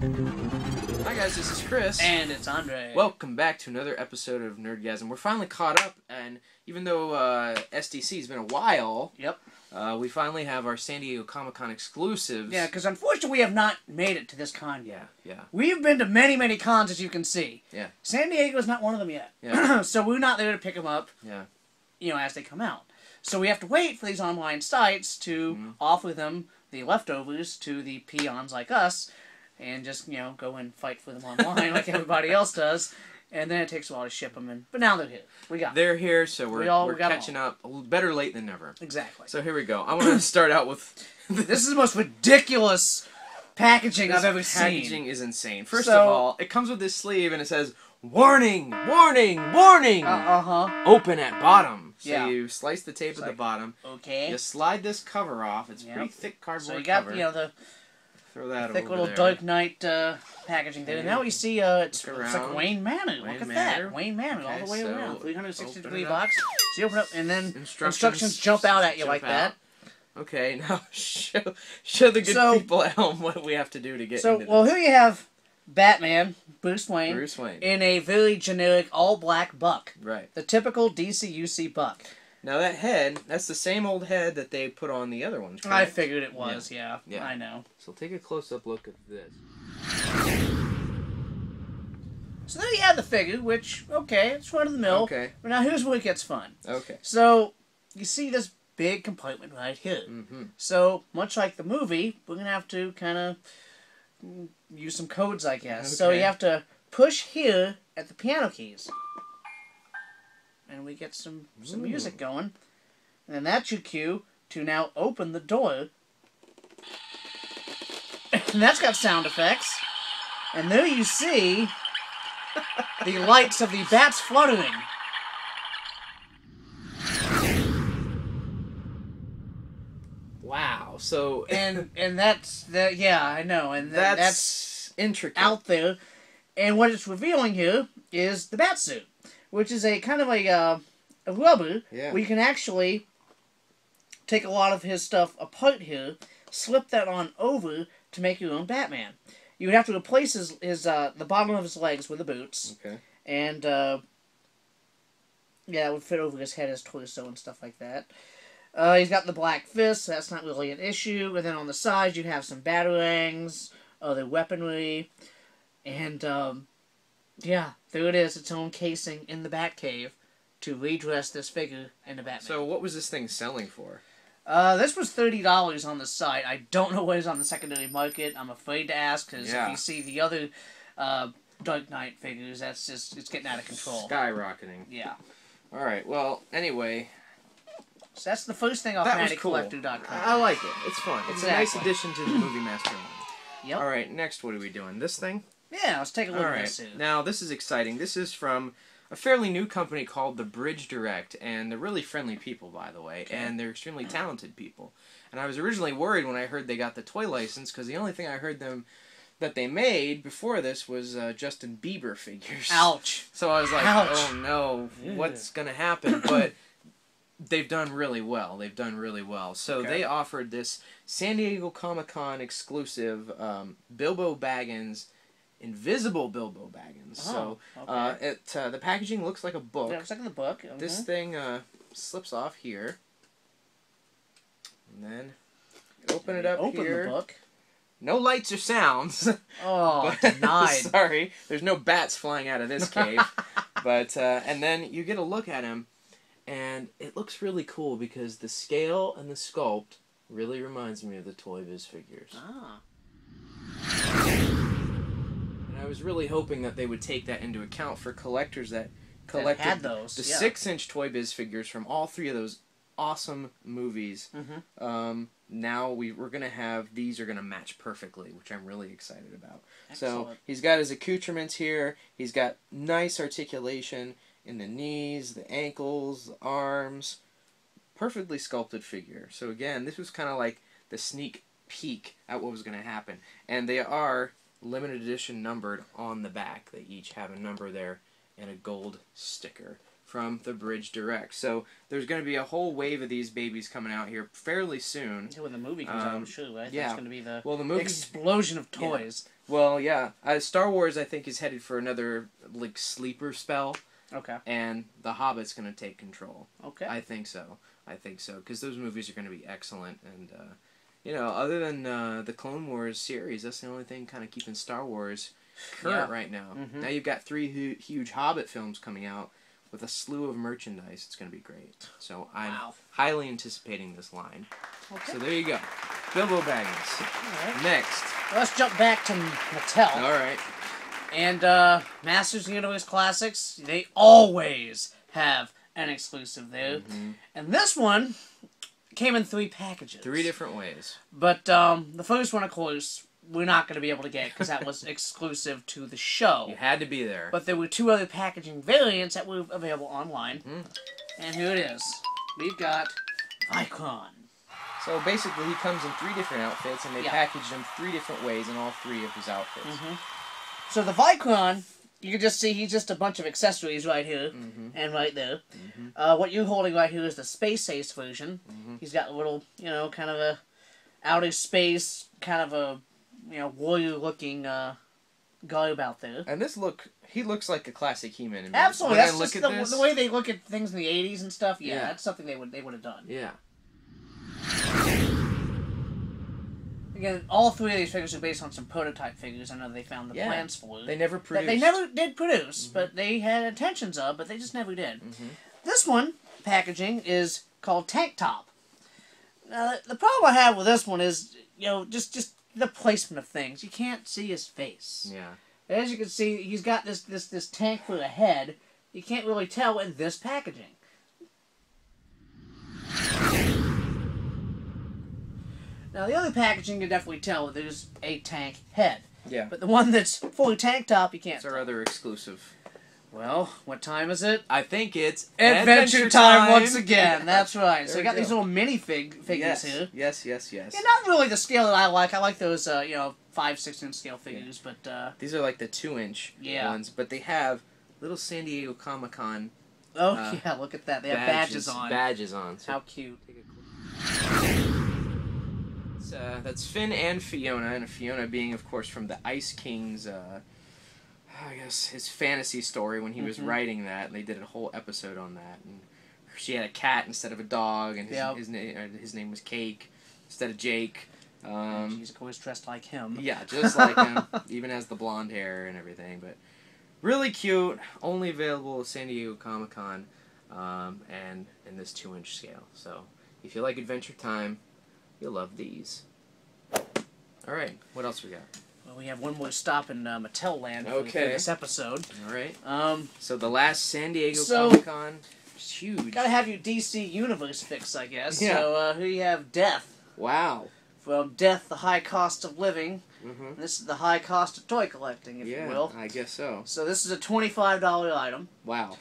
Hi guys, this is Chris. And it's Andre. Welcome back to another episode of Nerdgasm. We're finally caught up, and even though Sdcc has been a while, Yep. We finally have our San Diego Comic-Con exclusives. Yeah, because unfortunately we have not made it to this con yet. Yeah. We've been to many, many cons, as you can see. Yeah. San Diego's not one of them yet. Yeah. So we're not there to pick them up, Yeah. as they come out. So we have to wait for these online sites to offer them the leftovers to the peons like us, and just, go and fight for them online like everybody else does. And then it takes a while to ship them in. But now they're here. They're here, so we're got catching up. Better late than never. Exactly. So here we go. I want to start out with... This is the most ridiculous packaging I've ever seen. Packaging is insane. First of all, it comes with this sleeve, and it says, "Warning! Warning! Warning! Open at bottom." So you slice the tape at the bottom. Okay. You slide this cover off. It's pretty thick cardboard So you got, cover. the Throw that thick over little there. Dark Knight packaging there. Now you see it's like Wayne Manor. Look at Manor. that. Wayne Manor all the way around. 360-degree it box. So you open it up, and then instructions jump out at you like that. Okay, now show the good people at home what we have to do to get into this. Well, here you have Batman, Bruce Wayne, in a very generic all-black buck. Right. The typical DCUC buck. Now that head, that's the same old head that they put on the other ones, correct? I figured it was, yeah. I know. So take a close-up look at this. So there you have the figure, which, it's run of the mill. Okay. But now here's where it gets fun. Okay. So, you see this big compartment right here. So, much like the movie, we're going to have to kind of use some codes, I guess. So you have to push here at the piano keys. And we get some music going. And then that's your cue to now open the door. And that's got sound effects. And there you see the lights of the bats fluttering. Wow. So and that's I know, and that's intricate out there. And what it's revealing here is the bat suit, which is a kind of a rubber where you can actually take a lot of his stuff apart here, slip that on over to make your own Batman. You would have to replace his the bottom of his legs with the boots. Okay. And it would fit over his head, his torso, and stuff like that. He's got the black fist, so that's not really an issue. And then on the sides, you'd have some batarangs, other weaponry, and there it is, its own casing in the Batcave to redress this figure into Batman. So what was this thing selling for? This was $30 on the site. I don't know what is on the secondary market. I'm afraid to ask, because if you see the other Dark Knight figures, it's getting out of control. Skyrocketing. Yeah. Alright, well, anyway. So that's the first thing off MattyCollector.com. I like it. It's fun. It's a nice addition to the Movie Master line. Yep. Alright, next, what are we doing? This thing? Yeah, let's take a look at this. Now, this is exciting. This is from a fairly new company called the Bridge Direct, and they're really friendly people, by the way, and they're extremely talented people. And I was originally worried when I heard they got the toy license, because the only thing I heard that they made before this was Justin Bieber figures. Ouch. So I was like, oh no, what's going to happen? But they've done really well. So they offered this San Diego Comic-Con exclusive Bilbo Baggins, Invisible Bilbo Baggins. The packaging looks like a book. Yeah, it looks like the book. This thing slips off here. And then open it up here. Open the book. No lights or sounds. Oh, denied. Sorry, there's no bats flying out of this cave. But and then you get a look at him, and it looks really cool because the scale and the sculpt really reminds me of the Toy Biz figures. Ah. And I was really hoping that they would take that into account for collectors that collected the 6-inch Toy Biz figures from all three of those awesome movies. Now we're going to have, these are going to match perfectly, which I'm really excited about. Excellent. So he's got his accoutrements here. He's got nice articulation in the knees, the ankles, the arms. Perfectly sculpted figure. So again, this was kind of like the sneak peek at what was going to happen. And they are limited edition numbered on the back. They each have a number there and a gold sticker. from the Bridge Direct. So there's going to be a whole wave of these babies coming out here fairly soon. When the movie comes out, I'm sure, right? Yeah. That's going to be the movie, explosion of toys. Yeah. Well, yeah. Star Wars, I think, is headed for another like sleeper spell. Okay. And The Hobbit's going to take control. Okay. I think so. Because those movies are going to be excellent. And, other than the Clone Wars series, that's the only thing kind of keeping Star Wars current right now. Mm-hmm. Now you've got 3 huge Hobbit films coming out with a slew of merchandise. It's going to be great. So I'm highly anticipating this line. Okay. So there you go. Bilbo Baggins. All right. Next. Let's jump back to Mattel. All right. And Masters of the Universe Classics, they always have an exclusive there. Mm-hmm. And this one came in 3 packages. 3 different ways. But the first one, of course, we're not going to be able to get because that was exclusive to the show. You had to be there. But there were 2 other packaging variants that were available online. Mm. And here it is. We've got Vicron. So basically, he comes in 3 different outfits, and they packaged him 3 different ways in all 3 of his outfits. Mm-hmm. So the Vicron, you can just see he's just a bunch of accessories right here and right there. Mm-hmm. What you're holding right here is the Space Ace version. Mm-hmm. He's got a little, kind of a outer space, kind of a, warrior-looking garb out there. And he looks like a classic He-Man. Absolutely. That's just the way they look at things in the 80s and stuff. Yeah, that's something they would have done. Yeah. Again, all 3 of these figures are based on some prototype figures. I know they found the plans for. They never produced. They never did produce, but they had intentions of, but they just never did. Mm-hmm. This one, packaging, is called Tank Top. Now, the problem I have with this one is, just the placement of things. You can't see his face. Yeah. As you can see, he's got this tank for a head. You can't really tell in this packaging. Now, the other packaging, you can definitely tell there's a tank head. Yeah. But the one that's fully tank top, you can't tell. It's our other exclusive. Well, what time is it? I think it's Adventure time once again. That's right. So I got these little mini figures here. Yes. Yeah, not really the scale that I like. I like those, 5-6-inch scale figures, but... These are like the 2-inch ones, but they have little San Diego Comic-Con... Oh, yeah, look at that. They have badges on. Badges on. So how cute. That's Finn and Fiona, and Fiona being, of course, from the Ice King's, his fantasy story when he was writing that, and they did a whole episode on that. And she had a cat instead of a dog, and his name was Cake instead of Jake. She's always dressed like him. Yeah, just like him, even has the blonde hair and everything. But really cute, only available at San Diego Comic-Con, and in this 2-inch scale. So if you like Adventure Time, you'll love these. Alright, what else we got? Well, we have one more stop in Mattel Land for this episode. Alright. So the last San Diego Comic-Con is huge. Gotta have your DC Universe fix, I guess. Yeah. So here you have Death. Wow. From Death, the High Cost of Living. Mm-hmm. This is the high cost of toy collecting, if you will. I guess so. So this is a $25 item. Wow.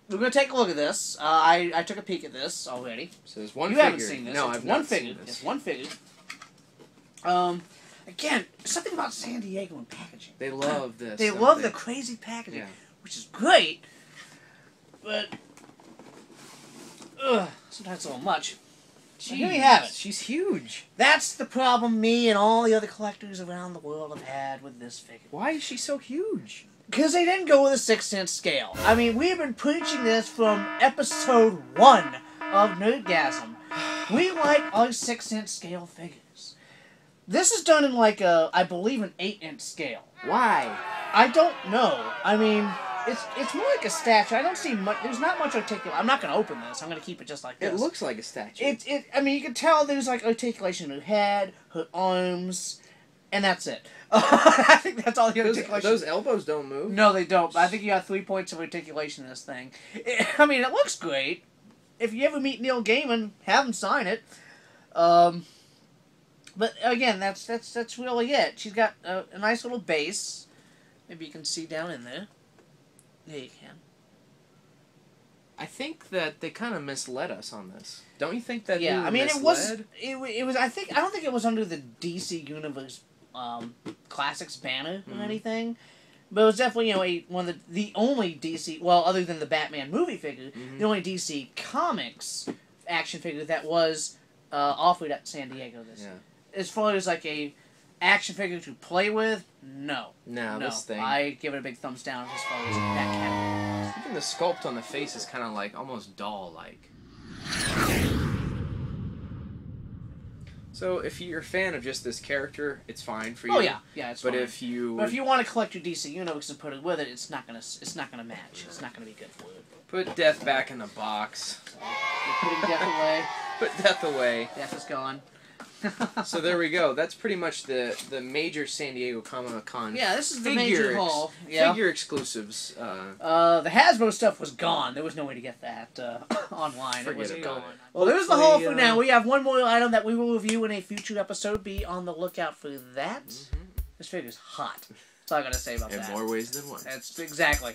We're going to take a look at this. I took a peek at this already. So there's one figure. You haven't seen this. No, I've not seen this. It's one figure. Again, something about San Diego and packaging. They love this. They love the crazy packaging, which is great, but sometimes a little much. Here we have it. She's huge. That's the problem me and all the other collectors around the world have had with this figure. Why is she so huge? Because they didn't go with a 6-inch scale. I mean, we've been preaching this from episode 1 of Nerdgasm. We like our 6-inch scale figures. This is done in like I believe, an 8-inch scale. Why? I don't know. I mean, it's more like a statue. I don't see much. There's not much articulation. I'm not going to open this. I'm going to keep it just like this. It looks like a statue. I mean, you can tell there's like articulation in her head, her arms, and that's it. I think that's all the articulation. Those elbows don't move. No, they don't. But I think you have 3 points of articulation in this thing. I mean, it looks great. If you ever meet Neil Gaiman, have him sign it. But again, that's really it. She's got a nice little base. Maybe you can see down in there. There you can. I think that they kind of misled us on this. Don't you think that? Yeah, I mean, it was. I don't think it was under the DC Universe Classics banner or anything. But it was definitely, one of the only DC, well, other than the Batman movie figure, the only DC Comics action figure that was offered at San Diego this year. As far as, like, a action figure to play with, no. No, this thing. I give it a big thumbs down as far as that category. Even the sculpt on the face is kind of, like, almost doll-like. So, if you're a fan of just this character, it's fine for you. Oh yeah, it's fine. But if you want to collect your DC Universe and put it with it, it's not gonna match. It's not gonna be good for you. Put Death back in the box. You're putting Death away. Put Death away. Death is gone. So there we go. That's pretty much the major San Diego Comic-Con. Yeah, this is the major haul. Figure exclusives. The Hasbro stuff was gone. There was no way to get that online. It was gone. Well, there's the haul for now. We have one more item that we will review in a future episode. Be on the lookout for that. This figure's hot. That's all I gotta say about that. In more ways than one. That's exactly.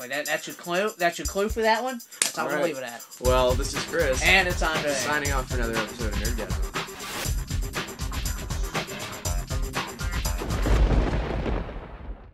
That's your clue. That's your clue for that one. That's how we'll leave it at. Well, this is Chris. And it's Andre. Signing off for another episode of Nerdgasm.